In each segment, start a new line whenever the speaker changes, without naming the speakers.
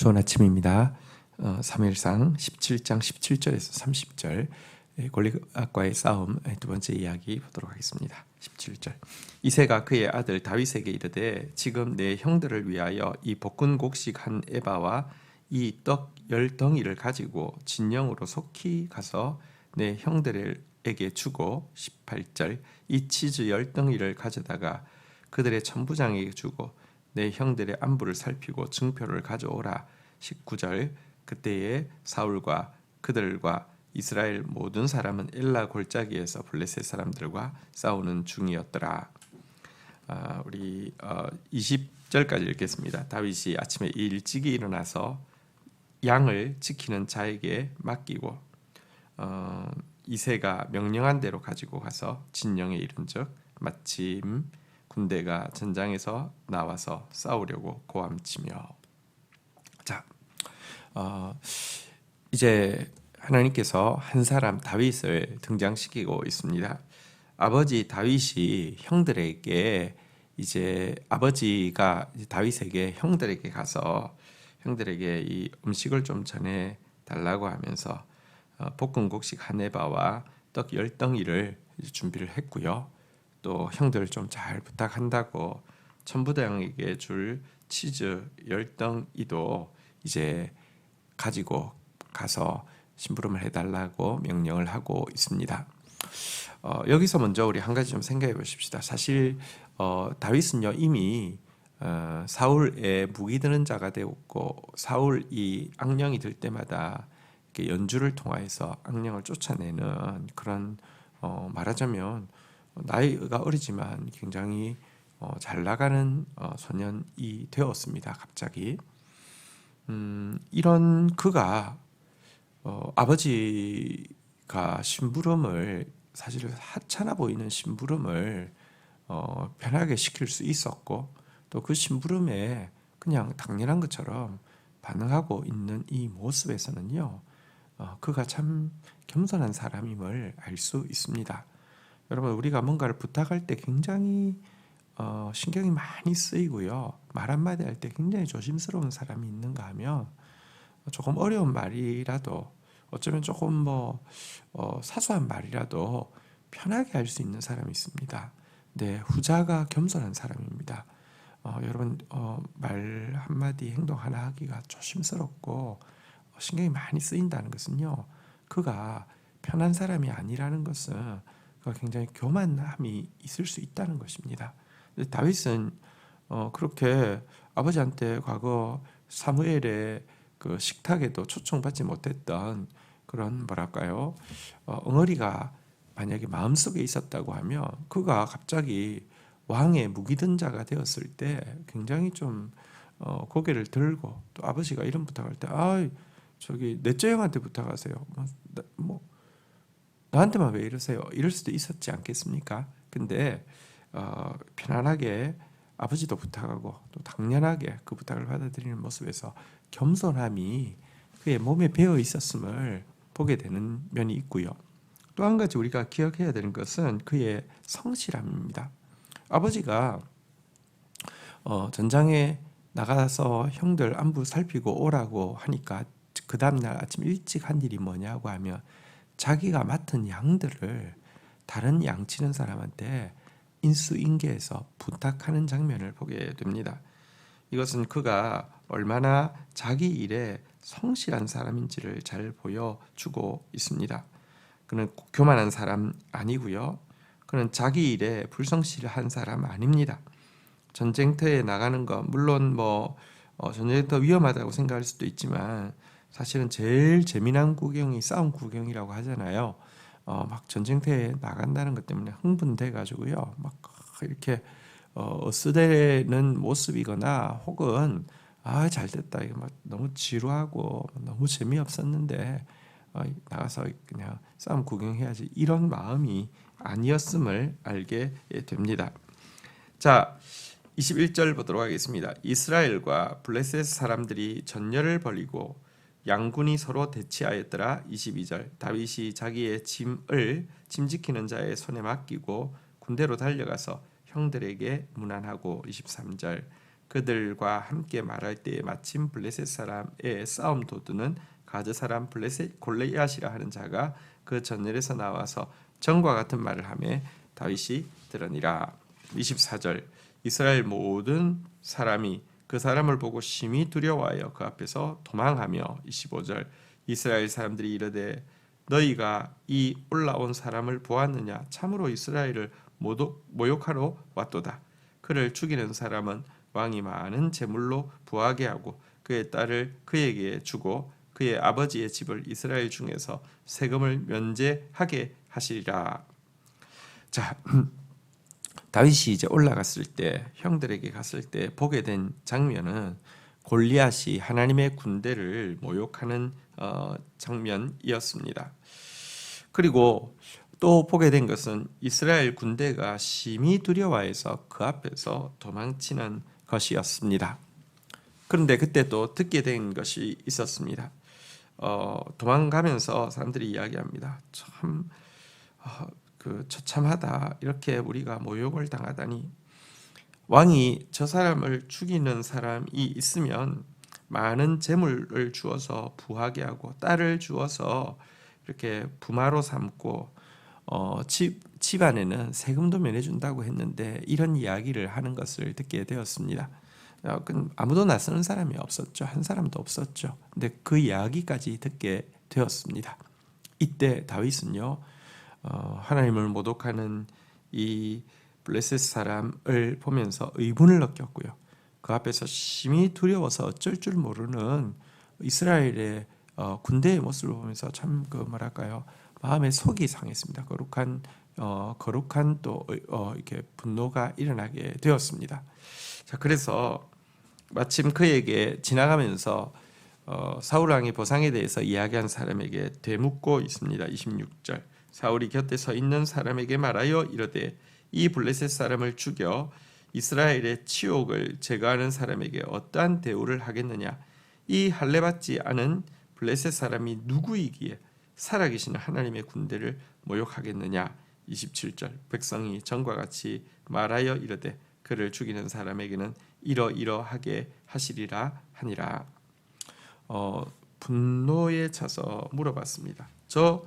좋은 아침입니다. 사무엘상 17장 17절에서 30절 골리앗과의 싸움 두 번째 이야기 보도록 하겠습니다. 17절 이새가 그의 아들 다윗에게 이르되 지금 내 형들을 위하여 이 볶은 곡식 한 에바와 이 떡 10덩이를 가지고 진영으로 속히 가서 내 형들에게 주고 18절 이 치즈 10덩이를 가져다가 그들의 천부장에게 주고 내 형들의 안부를 살피고 증표를 가져오라. 19절 그때에 사울과 그들과 이스라엘 모든 사람은 엘라 골짜기에서 블레셋 사람들과 싸우는 중이었더라. 우리 20절까지 읽겠습니다. 다윗이 아침에 일찍이 일어나서 양을 지키는 자에게 맡기고 이새가 명령한 대로 가지고 가서 진영에 이른즉 마침 군대가 전장에서 나와서 싸우려고 고함치며. 자, 이제 하나님께서 한 사람 다윗을 등장시키고 있습니다. 아버지 다윗이 형들에게 이제 아버지가 다윗에게 형들에게 가서 형들에게 이 음식을 좀 전해 달라고 하면서 볶은 곡식 한 에바와 떡 10덩이를 준비를 했고요. 또 형들 좀 잘 부탁한다고 천부장에게 줄 치즈 10덩이도 이제 가지고 가서 심부름을 해달라고 명령을 하고 있습니다. 여기서 먼저 우리 한 가지 좀 생각해 보십시다. 사실 다윗은요 이미 사울의 무기 드는 자가 되었고 사울이 악령이 들 때마다 이렇게 연주를 통하여서 악령을 쫓아내는 그런 말하자면 나이가 어리지만 굉장히 잘 나가는 소년이 되었습니다. 갑자기 이런 그가 아버지가 심부름을 사실 하찮아 보이는 심부름을 편하게 시킬 수 있었고 또 그 심부름에 그냥 당연한 것처럼 반응하고 있는 이 모습에서는요 그가 참 겸손한 사람임을 알 수 있습니다. 여러분 우리가 뭔가를 부탁할 때 굉장히 신경이 많이 쓰이고요. 말 한마디 할 때 굉장히 조심스러운 사람이 있는가 하면 조금 어려운 말이라도 어쩌면 조금 사소한 말이라도 편하게 할 수 있는 사람이 있습니다. 네, 후자가 겸손한 사람입니다. 여러분 말 한마디 행동 하나 하기가 조심스럽고 신경이 많이 쓰인다는 것은요. 그가 편한 사람이 아니라는 것은 그가 굉장히 교만함이 있을 수 있다는 것입니다. 다윗은 그렇게 아버지한테 과거 사무엘의 그 식탁에도 초청받지 못했던 그런 뭐랄까요 엉어리가 만약에 마음속에 있었다고 하면 그가 갑자기 왕의 무기든 자가 되었을 때 굉장히 좀 고개를 들고 또 아버지가 이런 부탁할 때 저기 넷째 형한테 부탁하세요. 나한테만 왜 이러세요? 이럴 수도 있었지 않겠습니까? 근데 편안하게 아버지도 부탁하고 또 당연하게 그 부탁을 받아들이는 모습에서 겸손함이 그의 몸에 배어 있었음을 보게 되는 면이 있고요. 또 한 가지 우리가 기억해야 되는 것은 그의 성실함입니다. 아버지가 전장에 나가서 형들 안부 살피고 오라고 하니까 그 다음날 아침 일찍 한 일이 뭐냐고 하면 자기가 맡은 양들을 다른 양치는 사람한테 인수인계해서 부탁하는 장면을 보게 됩니다. 이것은 그가 얼마나 자기 일에 성실한 사람인지를 잘 보여주고 있습니다. 그는 교만한 사람 아니고요. 그는 자기 일에 불성실한 사람 아닙니다. 전쟁터에 나가는 것 물론 전쟁터 위험하다고 생각할 수도 있지만 사실은 제일 재미난 구경이 싸움 구경이라고 하잖아요. 막 전쟁터에 나간다는 것 때문에 흥분돼 가지고요. 막 이렇게 쓰대는 모습이거나 혹은 잘됐다 이거 막 너무 지루하고 너무 재미없었는데 나가서 그냥 싸움 구경해야지 이런 마음이 아니었음을 알게 됩니다. 자, 21절 보도록 하겠습니다. 이스라엘과 블레셋 사람들이 전열을 벌이고 양군이 서로 대치하였더라. 22절 다윗이 자기의 짐을 짐 지키는 자의 손에 맡기고 군대로 달려가서 형들에게 문안하고. 23절 그들과 함께 말할 때에 마침 블레셋 사람의 싸움 도두는 가즈 사람 블레셋 골리앗이라 하는 자가 그 전열에서 나와서 전과 같은 말을 하며 다윗이 들으니라. 24절 이스라엘 모든 사람이 그 사람을 보고 심히 두려워하여 그 앞에서 도망하며 25절 이스라엘 사람들이 이르되 너희가 이 올라온 사람을 보았느냐 참으로 이스라엘을 모욕하러 왔도다. 그를 죽이는 사람은 왕이 많은 제물로 부하게 하고 그의 딸을 그에게 주고 그의 아버지의 집을 이스라엘 중에서 세금을 면제하게 하시리라. 자, 다윗이 이제 올라갔을 때 형들에게 갔을 때 보게 된 장면은 골리앗이 하나님의 군대를 모욕하는 장면이었습니다. 그리고 또 보게 된 것은 이스라엘 군대가 심히 두려워해서 그 앞에서 도망치는 것이었습니다. 그런데 그때 또 듣게 된 것이 있었습니다. 도망가면서 사람들이 이야기합니다. 참 처참하다. 이렇게 우리가 모욕을 당하다니. 왕이 저 사람을 죽이는 사람이 있으면 많은 재물을 주어서 부하게 하고 딸을 주어서 이렇게 부마로 삼고 집안에는 세금도 면해준다고 했는데 이런 이야기를 하는 것을 듣게 되었습니다. 아무도 나서는 사람이 없었죠. 한 사람도 없었죠. 근데 그 이야기까지 듣게 되었습니다. 이때 다윗은요, 하나님을 모독하는 이 블레셋 사람을 보면서 의분을 느꼈고요. 그 앞에서 심히 두려워서 어쩔 줄 모르는 이스라엘의 군대의 모습을 보면서 참 마음의 속이 상했습니다. 거룩한 또 이렇게 분노가 일어나게 되었습니다. 자, 그래서 마침 그에게 지나가면서 사울 왕의 보상에 대해서 이야기한 사람에게 되묻고 있습니다. 26절 사울이 곁에 서 있는 사람에게 말하여 이르되 이 블레셋 사람을 죽여 이스라엘의 치욕을 제거하는 사람에게 어떠한 대우를 하겠느냐? 이 할례받지 않은 블레셋 사람이 누구이기에 살아계신 하나님의 군대를 모욕하겠느냐? 27절 백성이 전과 같이 말하여 이르되 그를 죽이는 사람에게는 이러이러하게 하시리라 하니라. 분노에 차서 물어봤습니다. 저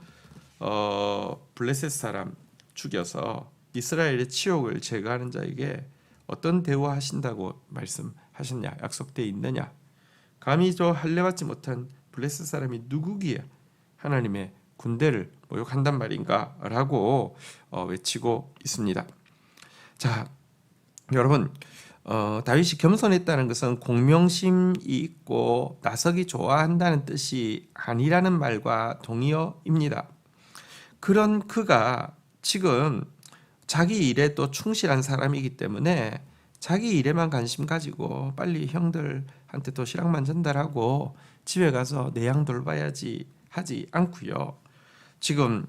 블레셋 사람 죽여서 이스라엘의 치욕을 제거하는 자에게 어떤 대우하신다고 말씀하셨냐? 약속되어 있느냐? 감히 저 할례받지 못한 블레셋 사람이 누구기에 하나님의 군대를 모욕한단 말인가? 라고 외치고 있습니다. 자, 여러분, 다윗이 겸손했다는 것은 공명심이 있고 나서기 좋아한다는 뜻이 아니라는 말과 동의어입니다. 그런 그가 지금 자기 일에 또 충실한 사람이기 때문에 자기 일에만 관심 가지고 빨리 형들한테 도시락만 전달하고 집에 가서 내 양 돌봐야지 하지 않고요. 지금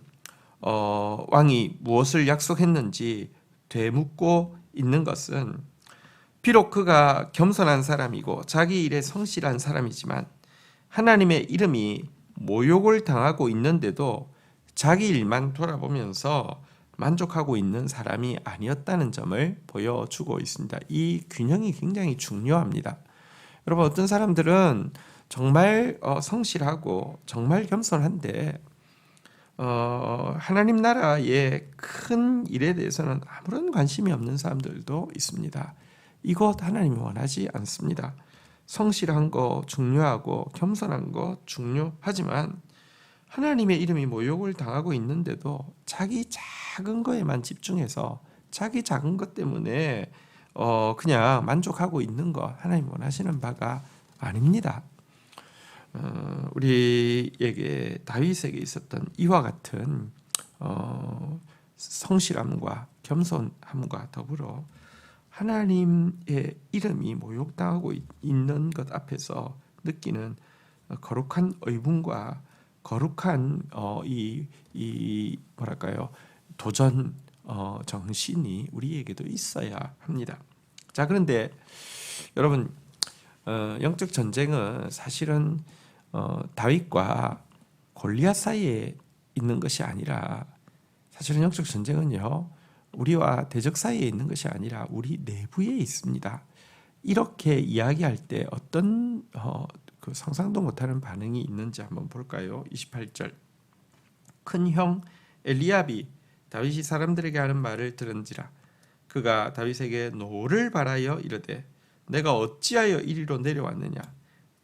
왕이 무엇을 약속했는지 되묻고 있는 것은 비록 그가 겸손한 사람이고 자기 일에 성실한 사람이지만 하나님의 이름이 모욕을 당하고 있는데도 자기 일만 돌아보면서 만족하고 있는 사람이 아니었다는 점을 보여주고 있습니다. 이 균형이 굉장히 중요합니다. 여러분, 어떤 사람들은 정말 성실하고 정말 겸손한데 하나님 나라의 큰 일에 대해서는 아무런 관심이 없는 사람들도 있습니다. 이것 하나님이 원하지 않습니다. 성실한 거 중요하고 겸손한 거 중요하지만 하나님의 이름이 모욕을 당하고 있는데도 자기 작은 거에만 집중해서 자기 작은 것 때문에 그냥 만족하고 있는 거 하나님 원하시는 바가 아닙니다. 우리에게 다윗에게 있었던 이와 같은 성실함과 겸손함과 더불어 하나님의 이름이 모욕당하고 있는 것 앞에서 느끼는 거룩한 의분과 거룩한 도전 정신이 우리에게도 있어야 합니다. 자, 그런데 여러분, 영적 전쟁은 사실은 다윗과 골리앗 사이에 있는 것이 아니라 사실은 영적 전쟁은요, 우리와 대적 사이에 있는 것이 아니라 우리 내부에 있습니다. 이렇게 이야기할 때 어떤 그 상상도 못하는 반응이 있는지 한번 볼까요? 28절. 큰 형 엘리압이 다윗이 사람들에게 하는 말을 들은지라 그가 다윗에게 노를 바라여 이르되 내가 어찌하여 이리로 내려왔느냐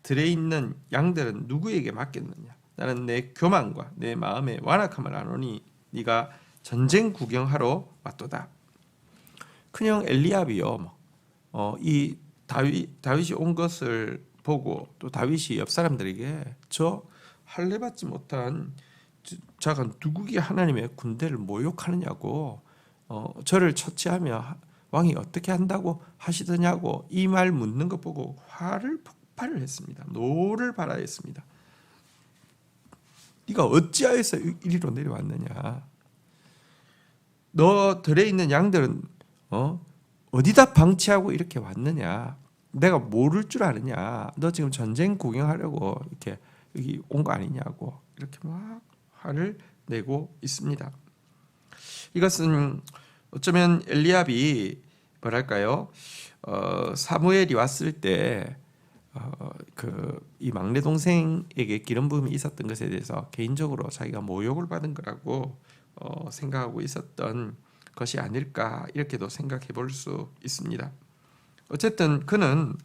들에 있는 양들은 누구에게 맡겼느냐 나는 내 교만과 내 마음의 완악함을 아노니 네가 전쟁 구경하러 왔도다. 큰형 엘리압이요. 이 다윗이 온 것을 보고 또 다윗이 옆 사람들에게 저 할례 받지 못한 자가 누구기 하나님의 군대를 모욕하느냐고 저를 처치하며 왕이 어떻게 한다고 하시더냐고 이 말 묻는 것 보고 폭발을 했습니다. 노를 발하였습니다. 네가 어찌하여서 이리로 내려왔느냐? 너 들에 있는 양들은 어디다 방치하고 이렇게 왔느냐? 내가 모를 줄 아느냐? 너 지금 전쟁 구경하려고 이렇게 여기 온 거 아니냐고 이렇게 막 화를 내고 있습니다. 이것은 어쩌면 엘리압이 뭐랄까요? 사무엘이 왔을 때 이 막내 동생에게 기름 부음이 있었던 것에 대해서 개인적으로 자기가 모욕을 받은 거라고 생각하고 있었던 것이 아닐까 이렇게도 생각해 볼 수 있습니다. 어쨌든 그는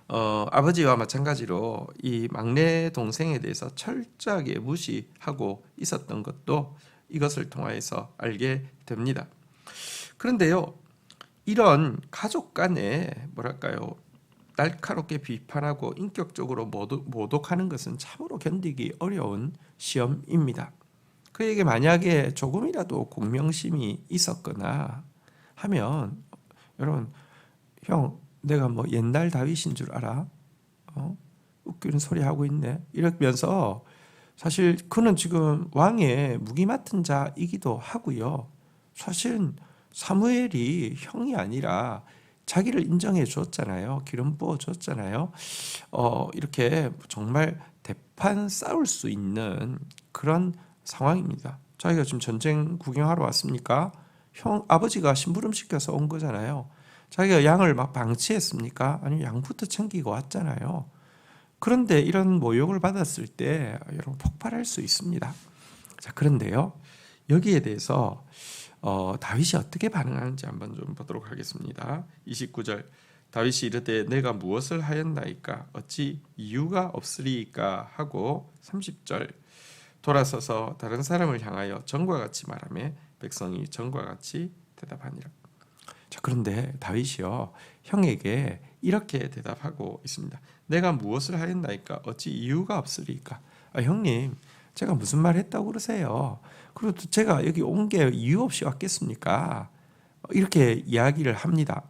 아버지와 마찬가지로 이 막내 동생에 대해서 철저하게 무시하고 있었던 것도 이것을 통하여서 알게 됩니다. 그런데요, 이런 가족 간에 뭐랄까요, 날카롭게 비판하고 인격적으로 모독하는 것은 참으로 견디기 어려운 시험입니다. 그에게 만약에 조금이라도 공명심이 있었거나 하면 여러분, 형 내가 뭐 옛날 다윗인 줄 알아? 웃기는 소리 하고 있네. 이러면서 사실 그는 지금 왕의 무기 맡은 자이기도 하고요. 사실은 사무엘이 형이 아니라 자기를 인정해 줬잖아요. 기름 부어 줬잖아요. 이렇게 정말 대판 싸울 수 있는 그런 상황입니다. 자기가 지금 전쟁 구경하러 왔습니까? 형 아버지가 심부름 시켜서 온 거잖아요. 자기가 양을 막 방치했습니까? 아니면 양부터 챙기고 왔잖아요. 그런데 이런 모욕을 받았을 때 여러분 폭발할 수 있습니다. 자, 그런데요. 여기에 대해서 다윗이 어떻게 반응하는지 한번 좀 보도록 하겠습니다. 29절. 다윗이 이르되 내가 무엇을 하였나이까 어찌 이유가 없으리이까 하고 30절. 돌아서서 다른 사람을 향하여 전과 같이 말하며 백성이 전과 같이 대답하니라. 자, 그런데 다윗이요 형에게 이렇게 대답하고 있습니다. 내가 무엇을 하였나이까 어찌 이유가 없으리까? 형님 제가 무슨 말 했다고 그러세요? 그리고 또 제가 여기 온 게 이유 없이 왔겠습니까? 이렇게 이야기를 합니다.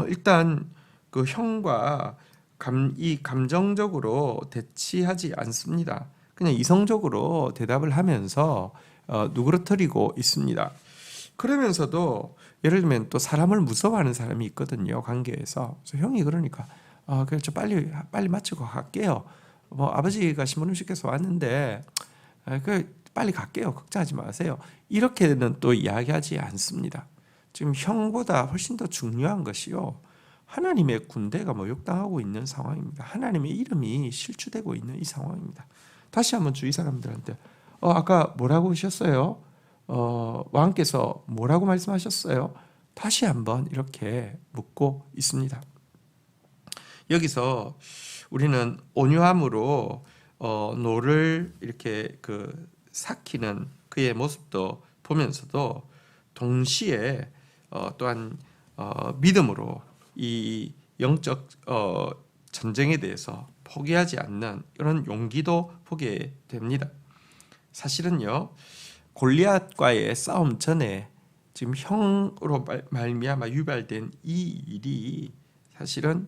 일단 그 형과 감정적으로 대치하지 않습니다. 그냥 이성적으로 대답을 하면서 누그러뜨리고 있습니다. 그러면서도 예를 들면 또 사람을 무서워하는 사람이 있거든요. 관계에서. 그래서 형이 그러니까 그래 저 빨리 마치고 갈게요. 뭐 아버지가 신부름 시켜서 왔는데 빨리 갈게요. 걱정하지 마세요. 이렇게는 또 이야기하지 않습니다. 지금 형보다 훨씬 더 중요한 것이요. 하나님의 군대가 모욕당하고 있는 상황입니다. 하나님의 이름이 실추되고 있는 이 상황입니다. 다시 한번 주위 사람들한테 아까 뭐라고 하셨어요? 왕께서 뭐라고 말씀하셨어요? 다시 한번 이렇게 묻고 있습니다. 여기서 우리는 온유함으로 노를 이렇게 삭히는 그의 모습도 보면서도 동시에 또한 믿음으로 이 영적 전쟁에 대해서 포기하지 않는 이런 용기도 보게 됩니다. 사실은요, 골리앗과의 싸움 전에 지금 형으로 말미암아 유발된 이 일이 사실은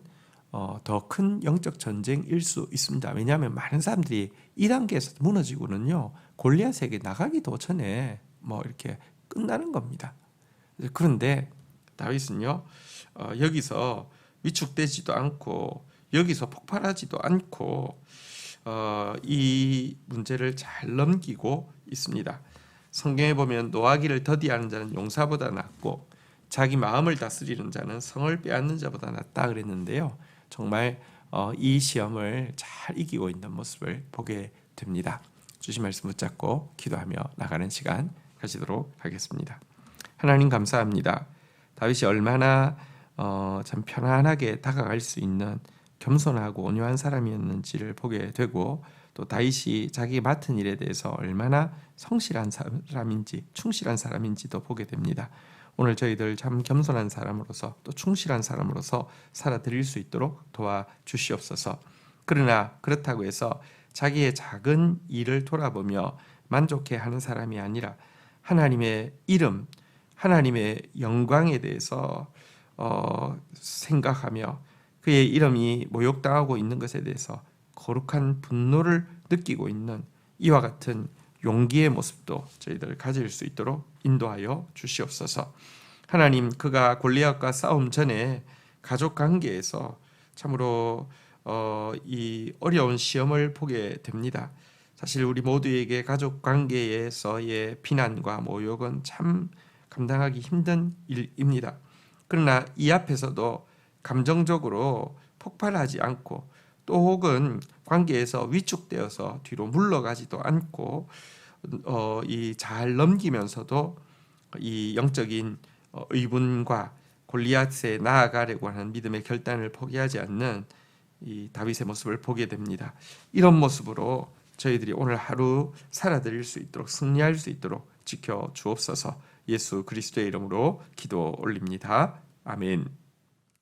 더 큰 영적 전쟁일 수 있습니다. 왜냐하면 많은 사람들이 이 단계에서 무너지고는요, 골리앗에게 나가기도 전에 뭐 이렇게 끝나는 겁니다. 그런데 다윗은요, 여기서 위축되지도 않고 여기서 폭발하지도 않고 이 문제를 잘 넘기고 있습니다. 성경에 보면 노하기를 더디하는 자는 용사보다 낫고 자기 마음을 다스리는 자는 성을 빼앗는 자보다 낫다 그랬는데요. 정말 이 시험을 잘 이기고 있는 모습을 보게 됩니다. 주신 말씀 붙잡고 기도하며 나가는 시간 가지도록 하겠습니다. 하나님 감사합니다. 다윗이 얼마나 참 편안하게 다가갈 수 있는 겸손하고 온유한 사람이었는지를 보게 되고, 또 다윗이 자기 맡은 일에 대해서 얼마나 성실한 사람인지 충실한 사람인지도 보게 됩니다. 오늘 저희들 참 겸손한 사람으로서 또 충실한 사람으로서 살아드릴 수 있도록 도와주시옵소서. 그러나 그렇다고 해서 자기의 작은 일을 돌아보며 만족해하는 사람이 아니라 하나님의 이름, 하나님의 영광에 대해서 생각하며 그의 이름이 모욕당하고 있는 것에 대해서 거룩한 분노를 느끼고 있는 이와 같은 용기의 모습도 저희들 가질 수 있도록 인도하여 주시옵소서. 하나님, 그가 골리앗과 싸움 전에 가족 관계에서 참으로 이 어려운 시험을 보게 됩니다. 사실 우리 모두에게 가족 관계에서의 비난과 모욕은 참 감당하기 힘든 일입니다. 그러나 이 앞에서도 감정적으로 폭발하지 않고 또 혹은 관계에서 위축되어서 뒤로 물러가지도 않고 이 잘 넘기면서도 이 영적인 의분과 골리앗에 나아가려고 하는 믿음의 결단을 포기하지 않는 이 다윗의 모습을 보게 됩니다. 이런 모습으로 저희들이 오늘 하루 살아드릴 수 있도록, 승리할 수 있도록 지켜 주옵소서. 예수 그리스도의 이름으로 기도 올립니다. 아멘.